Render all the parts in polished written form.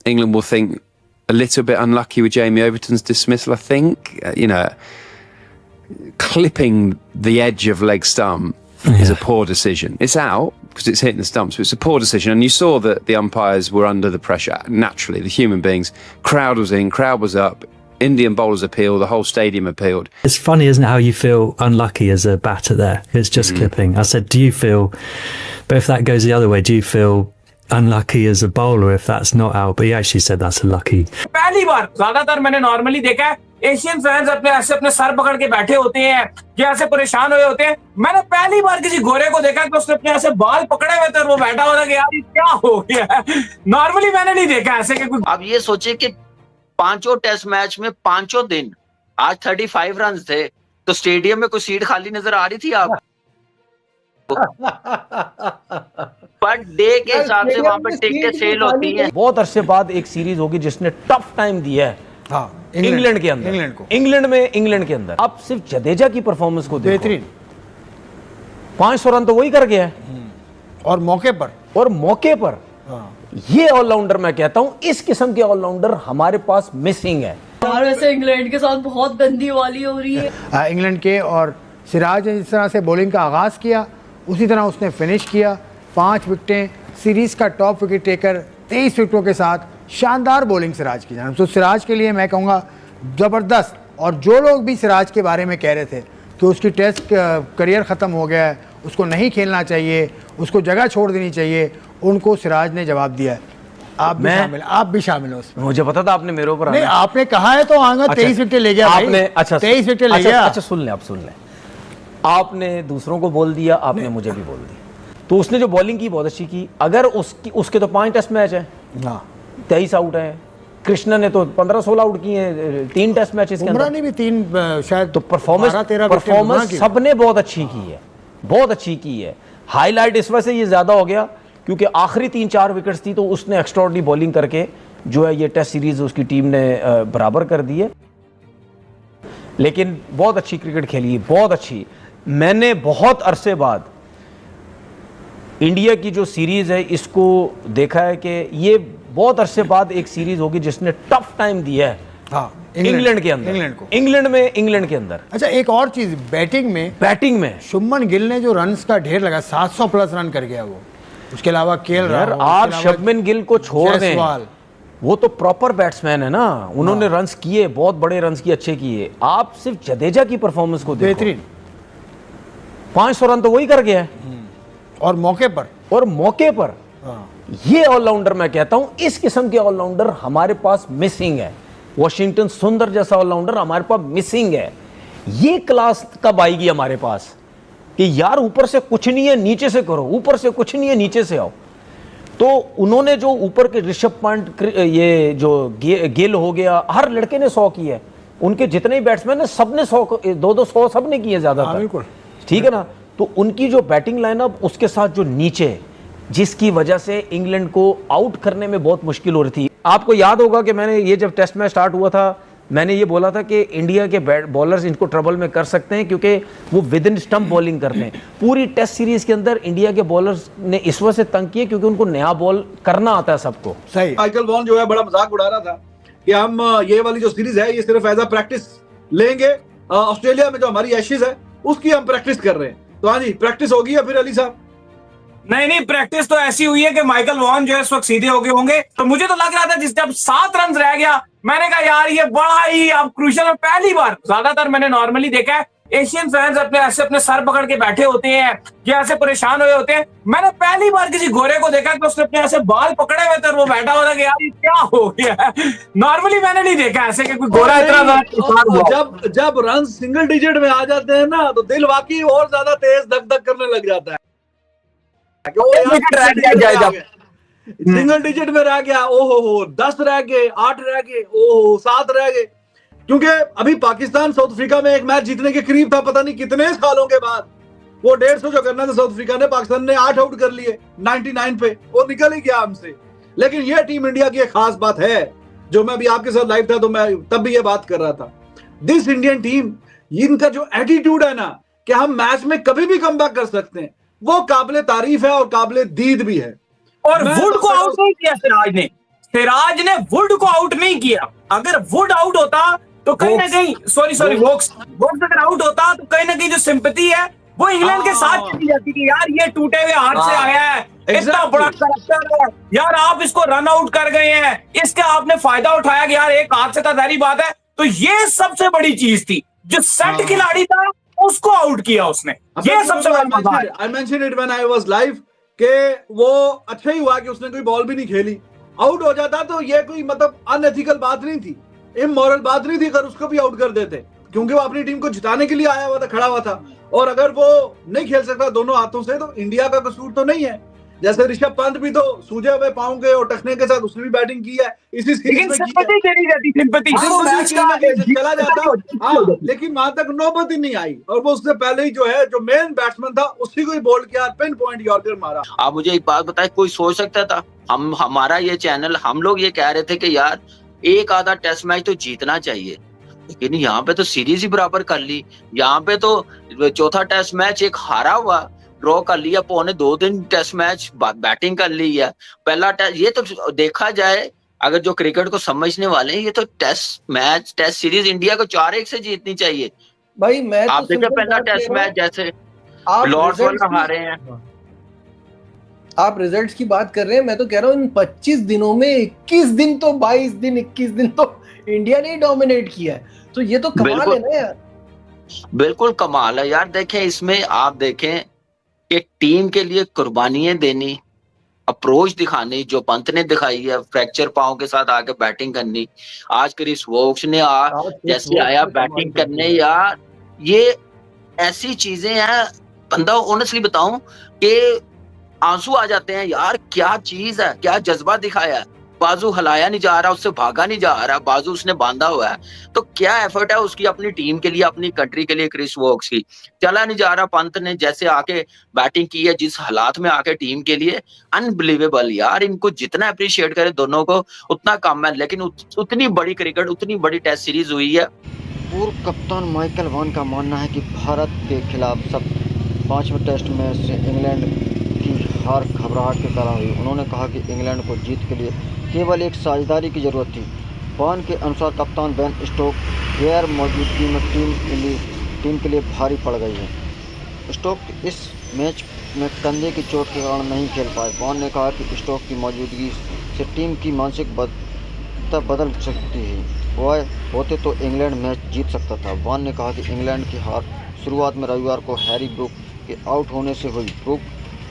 England will think a little bit unlucky with Jamie Overton's dismissal, I think. Clipping the edge of leg stump is a poor decision. It's out because it's hitting the stumps, but it's a poor decision. And you saw that the umpires were under the pressure, naturally, the human beings. Crowd was in, crowd was up. Indian bowlers appealed, the whole stadium appealed. It's funny, isn't it, how you feel unlucky as a batter there? It's just clipping. I said, do you feel, but if that goes the other way, do you feel unlucky as a bowler if that's not out? But he actually said that's a lucky. पहली बार ज्यादातर मैंने normally देखा है Asian fans अपने sir पकड़ के बैठे होते हैं या ऐसे परेशान हुए होते हैं। मैंने पहली बार किसी गोरे को देखा कि उसने अपने ऐसे बाल पकड़े हुए थे और वो बैठा हुआ था कि यार ये क्या हो गया है। नॉर्मली मैंने नहीं देखा ऐसे कि कोई। अब ये सोचे कि पांचों टेस्ट मैच में पांचों दिन आज 35 रन थे तो स्टेडियम में कोई सीट खाली नजर आ रही थी आप पर डे के हिसाब से वहां पर टिकटें सेल होती हैं। बहुत अरसे बाद एक सीरीज होगी जिसने टफ टाइम दिया है इंग्लैंड के अंदर, इंग्लैंड के अंदर। आप सिर्फ जडेजा की परफॉर्मेंस को देखो, बेहतरीन 500 रन तो वही कर गया है और मौके पर ये ऑलराउंडर मैं कहता हूं इस किस्म के ऑलराउंडर हमारे पास मिसिंग है। वैसे इंग्लैंड के साथ बहुत गंदी वाली हो रही है इंग्लैंड के, और सिराज ने जिस तरह से बॉलिंग का आगाज़ किया उसी तरह उसने फिनिश किया। 5 विकेटें, सीरीज़ का टॉप विकेट टेकर 23 विकेटों के साथ शानदार बॉलिंग सिराज की जानिब। तो सिराज के लिए मैं कहूँगा ज़बरदस्त। और जो लोग भी सिराज के बारे में कह रहे थे कि उसकी टेस्ट करियर ख़त्म हो गया है, उसको नहीं खेलना चाहिए, उसको जगह छोड़ देनी चाहिए, उनको सिराज ने जवाब दिया है। आप भी शामिल हो उसमें। मुझे पता था आपने मेरे ऊपर नहीं, आपने कहा है तो आऊंगा। 23 विकेट ले गया आपने। अच्छा 23 विकेट ले गया। अच्छा सुन लें, आपने दूसरों को बोल दिया, आपने मुझे भी बोल दिया। तो उसने जो बॉलिंग की बहुत अच्छी की। अगर उसके तो 5 टेस्ट मैच है, 23 आउट है। कृष्णा ने तो 15-16 आउट किए हैं 3 टेस्ट मैचेस के अंदर। भी 3 शायद। तो परफॉर्मेंस सबने बहुत अच्छी की है, बहुत अच्छी की है। हाईलाइट इस वजह से ये ज्यादा हो गया क्योंकि आखिरी 3-4 विकेट्स थी तो उसने एक्स्ट्राऑर्डिनरी बॉलिंग करके जो है ये टेस्ट सीरीज उसकी टीम ने बराबर कर दी है। लेकिन बहुत अच्छी क्रिकेट खेली, बहुत अच्छी। मैंने बहुत अरसे बाद इंडिया की जो सीरीज है इसको देखा है कि ये बहुत अरसे बाद एक सीरीज होगी जिसने टफ टाइम दिया है इंग्लैंड के अंदर, इंग्लैंड के अंदर। अच्छा एक और चीज, बैटिंग में शुभमन गिल ने जो रन्स का ढेर लगा, 700 प्लस रन कर गया वो। उसके अलावा केएल राहुल, आप शुभमन गिल को छोड़ दें, वो तो प्रॉपर बैट्समैन है ना, उन्होंने रन्स किए, बहुत बड़े रन्स किए, अच्छे किए। आप सिर्फ जडेजा की परफॉर्मेंस को देखो, बेहतरीन 500 रन तो वही कर गया है और मौके पर ये ऑलराउंडर मैं कहता हूं इस किस्म के ऑलराउंडर हमारे पास मिसिंग है। वॉशिंगटन सुंदर जैसा ऑलराउंडर हमारे पास मिसिंग है। ये क्लास कब आएगी हमारे पास कि यार ऊपर से कुछ नहीं है नीचे से करो, ऊपर से कुछ नहीं है नीचे से आओ। तो उन्होंने जो ऊपर के ऋषभ पंत, ये जो गिल हो गया, हर लड़के ने 100 किए। उनके जितने भी बैट्समैन है सबने 100 सबने किए ज्यादातर, ठीक है ना। तो उनकी जो बैटिंग लाइनअप उसके साथ जो नीचे, जिसकी वजह से इंग्लैंड को आउट करने में बहुत मुश्किल हो रही थी। आपको याद होगा कि मैंने ये जब टेस्ट मैच स्टार्ट हुआ था मैंने ये बोला था कि इंडिया के बॉलर्स इनको ट्रबल में कर सकते हैं क्योंकि वो विद इन स्टंप बॉलिंग करते हैं। पूरी टेस्ट सीरीज के अंदर इंडिया के बॉलर्स ने इस वजह से तंग किए क्योंकि उनको नया बॉल करना आता है सबको। सही। माइकल वॉन जो है बड़ा मजाक उड़ा रहा था कि हम ये वाली जो सीरीज है ये सिर्फ एज अ प्रैक्टिस लेंगे, ऑस्ट्रेलिया में जो हमारी एशेज है उसकी हम प्रैक्टिस कर रहे हैं। तो हाँ जी, प्रैक्टिस होगी या फिर अली साहब? नहीं, प्रैक्टिस तो ऐसी हुई है कि माइकल वॉन जो है इस वक्त सीधे हो गए होंगे। तो मुझे तो लग रहा था जब 7 रन रह गया, मैंने कहा यार ये बड़ा ही अब क्रूशियल है। पहली बार, ज्यादातर मैंने नॉर्मली देखा है एशियन फैंस अपने सर पकड़ के बैठे होते हैं या ऐसे परेशान हुए होते हैं। मैंने पहली बार किसी गोरे को देखा कि उसने अपने ऐसे बाल पकड़े हुए थे और वो बैठा हुआ था कि यार ये क्या हो गया है। नॉर्मली मैंने नहीं देखा ऐसे कि कोई गोरा इतना। जब रन सिंगल डिजिट में आ जाते हैं ना तो दिल वाकई और ज्यादा तेज धक धक करने लग जाता है। सिंगल डिजिट में रह गया, ओहो 10 रह गए, 8 रह गए, ओहो 7 रह गए। क्योंकि अभी पाकिस्तान साउथ अफ्रीका में एक मैच जीतने के करीब था, पता नहीं कितने सालों के बाद। वो 150 जो करना था साउथ अफ्रीका ने, पाकिस्तान ने 8 आउट कर लिए 99 पे, वो निकल ही गया हमसे। लेकिन ये टीम इंडिया की एक खास बात है, जो मैं भी आपके साथ लाइव था तो मैं तब भी ये बात कर रहा था। दिस इंडियन टीम, इनका जो एटीट्यूड है ना कि हम मैच में कभी भी कमबैक कर सकते हैं, वो काबिले तारीफ है और काबिले दीद भी है। और वुड को आउट नहीं किया सिराज ने वुड को आउट नहीं किया। अगर वुड आउट होता तो कहीं ना कहीं सॉरी वोक्स अगर आउट होता तो कहीं ना कहीं जो सिंपैथी है वो इंग्लैंड के साथ चली जाती कि यार ये टूटे हुए हाथ से आया है, इतना बड़ा करैक्टर है यार, आप इसको रन आउट कर गए हैं, इसका आपने फायदा उठाया कि यार एक हाथ से था, जारी बात है। तो ये सबसे बड़ी चीज थी, जो सेट खिलाड़ी था उसको आउट किया उसने, ये सबसे बड़ा। I mention it when I was live के वो अच्छा ही हुआ कि उसने कोई बॉल भी नहीं खेली। आउट हो जाता तो ये कोई मतलब अनएथिकल बात नहीं थी, इमोरल बात नहीं थी अगर उसको भी आउट कर देते, क्योंकि वो अपनी टीम को जिताने के लिए आया हुआ था, खड़ा हुआ था। और अगर वो नहीं खेल सकता दोनों हाथों से तो इंडिया का कसूर तो नहीं है। जैसे ऋषभ पंत भी तो सूजे हुए पांव के और टखने के साथ उसने भी बैटिंग की है इसी सीरीज में चला जाता। हाँ, लेकिन वहां तक नौबत ही नहीं आई और वो उससे पहले ही जो है जो मेन बैट्समैन था उसी को ही बोल्ड किया, पिन पॉइंट यॉर्कर मारा। आप मुझे एक बात बताएं, कोई सोच सकता था हमारा ये चैनल हम लोग ये कह रहे थे कि यार एक आधा टेस्ट मैच तो जीतना चाहिए, लेकिन यहाँ पे तो सीरीज ही बराबर कर ली। यहाँ पे तो चौथा टेस्ट मैच एक हारा हुआ ड्रॉ कर लिया, पौने 2 दिन टेस्ट मैच बैटिंग कर ली है। पहला टेस्ट ये तो देखा जाए अगर जो क्रिकेट को समझने वाले हैं, ये तो test match test series India को 4-1 से जीतनी चाहिए भाई। मैं आप देखें पहला टेस्ट मैच जैसे लॉर्ड्स वाला हारे हैं, आप रिजल्ट्स की बात कर रहे हैं, मैं तो कह रहा हूँ इन 25 दिनों में 21 दिन तो 22 दिन 21 दिन तो इंडिया ने डोमिनेट किया है, तो ये तो कमाल है ना यार। बिल्कुल कमाल है यार। देखें इसमें आप देखें कि टीम के लिए कुर्बानियां देनी, अप्रोच दिखानी जो पंत ने दिखाई है, फ्रैक्चर पांव के साथ आके बैटिंग करनी। आज क्रिस वोक्स ने जैसे आया बैटिंग करने, यार ये ऐसी चीजें हैं बंदा ऑनेस्टली बताऊं कि आंसू आ जाते हैं यार। क्या चीज है, क्या जज्बा दिखाया है। बाजू हलाया नहीं जा रहा, उससे भागा नहीं जा रहा, बाजू उसने बांधा हुआ है, तो क्या एफर्ट है उसकी अपनी टीम के लिए, अपनी कंट्री के लिए। क्रिस वोक्स की चला नहीं जा रहा, पंत ने जैसे आके बैटिंग की है जिस हालात में आके टीम के लिए, अनबिलीवेबल यार। इनको जितना अप्रिशिएट करे दोनों को उतना कम है, लेकिन उतनी बड़ी क्रिकेट उतनी बड़ी टेस्ट सीरीज हुई है। पूर्व कप्तान माइकल वॉन का मानना है कि भारत के खिलाफ सब 5वें टेस्ट मैच से इंग्लैंड की हार घबराहट के कारण हुई। उन्होंने कहा कि इंग्लैंड को जीत के लिए केवल एक साझेदारी की जरूरत थी। वॉन के अनुसार कप्तान बेन स्टोक गैर मौजूदगी में टीम के लिए भारी पड़ गई है। स्टोक इस मैच में कंधे की चोट के कारण नहीं खेल पाए। वॉन ने कहा कि स्टोक की मौजूदगी से टीम की मानसिक बदल सकती है, वह होते तो इंग्लैंड मैच जीत सकता था। वॉन ने कहा कि इंग्लैंड की हार शुरुआत में रविवार को हैरी ब्रूक के आउट होने से हुई। ब्रूक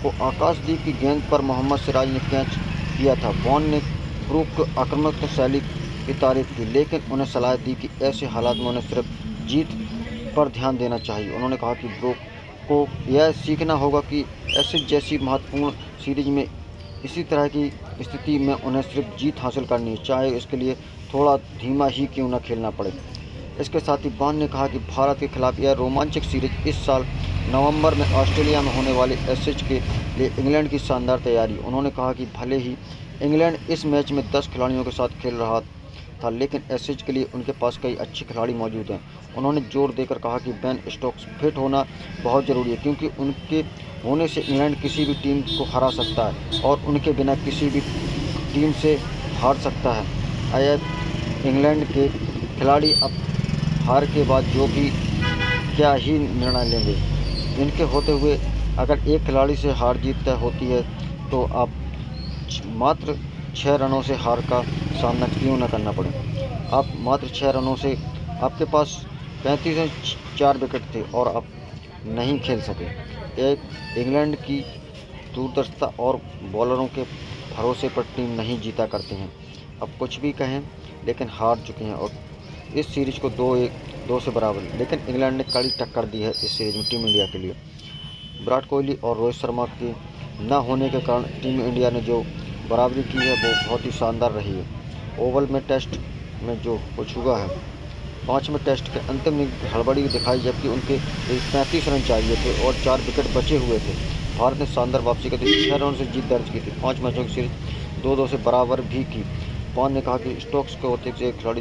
को आकाशदीप की गेंद पर मोहम्मद सिराज ने कैच किया था। वॉन ने ब्रूक को आक्रामक शैली की तारीफ की, लेकिन उन्हें सलाह दी कि ऐसे हालात में उन्हें सिर्फ जीत पर ध्यान देना चाहिए। उन्होंने कहा कि ब्रूक को यह सीखना होगा कि ऐसे जैसी महत्वपूर्ण सीरीज में इसी तरह की स्थिति में उन्हें सिर्फ जीत हासिल करनी है, चाहे इसके लिए थोड़ा धीमा ही क्यों न खेलना पड़े। इसके साथ ही वॉन ने कहा कि भारत के खिलाफ यह रोमांचक सीरीज इस साल नवंबर में ऑस्ट्रेलिया में होने वाले एशेज के लिए इंग्लैंड की शानदार तैयारी। उन्होंने कहा कि भले ही इंग्लैंड इस मैच में 10 खिलाड़ियों के साथ खेल रहा था, लेकिन एशेज के लिए उनके पास कई अच्छे खिलाड़ी मौजूद हैं। उन्होंने जोर देकर कहा कि बेन स्टोक्स फिट होना बहुत ज़रूरी है, क्योंकि उनके होने से इंग्लैंड किसी भी टीम को हरा सकता है और उनके बिना किसी भी टीम से हार सकता है। शायद इंग्लैंड के खिलाड़ी अब हार के बाद जो भी क्या ही निर्णय लेंगे, इनके होते हुए अगर एक खिलाड़ी से हार जीत तय होती है तो आप मात्र 6 रनों से हार का सामना क्यों न करना पड़े। आप मात्र 6 रनों से, आपके पास 35 से 4 विकेट थे और आप नहीं खेल सके। एक इंग्लैंड की दूरदर्शिता और बॉलरों के भरोसे पर टीम नहीं जीता करते हैं। अब कुछ भी कहें, लेकिन हार चुके हैं और इस सीरीज को 2 से बराबर, लेकिन इंग्लैंड ने कड़ी टक्कर दी है इस सीरीज में टीम इंडिया के लिए। विराट कोहली और रोहित शर्मा के न होने के कारण टीम इंडिया ने जो बराबरी की है वो बहुत ही शानदार रही है। ओवल में टेस्ट में जो कुछ हुआ है, 5वें टेस्ट के अंतिम में हड़बड़ी दिखाई, जबकि उनके 35 रन चाहिए थे और 4 विकेट बचे हुए थे। भारत ने शानदार वापसी करते 6 रन से जीत दर्ज की थी। 5 मैचों की सीरीज 2-2 से बराबर भी की। वॉन ने कहा कि स्टोक्स के होते खिलाड़ी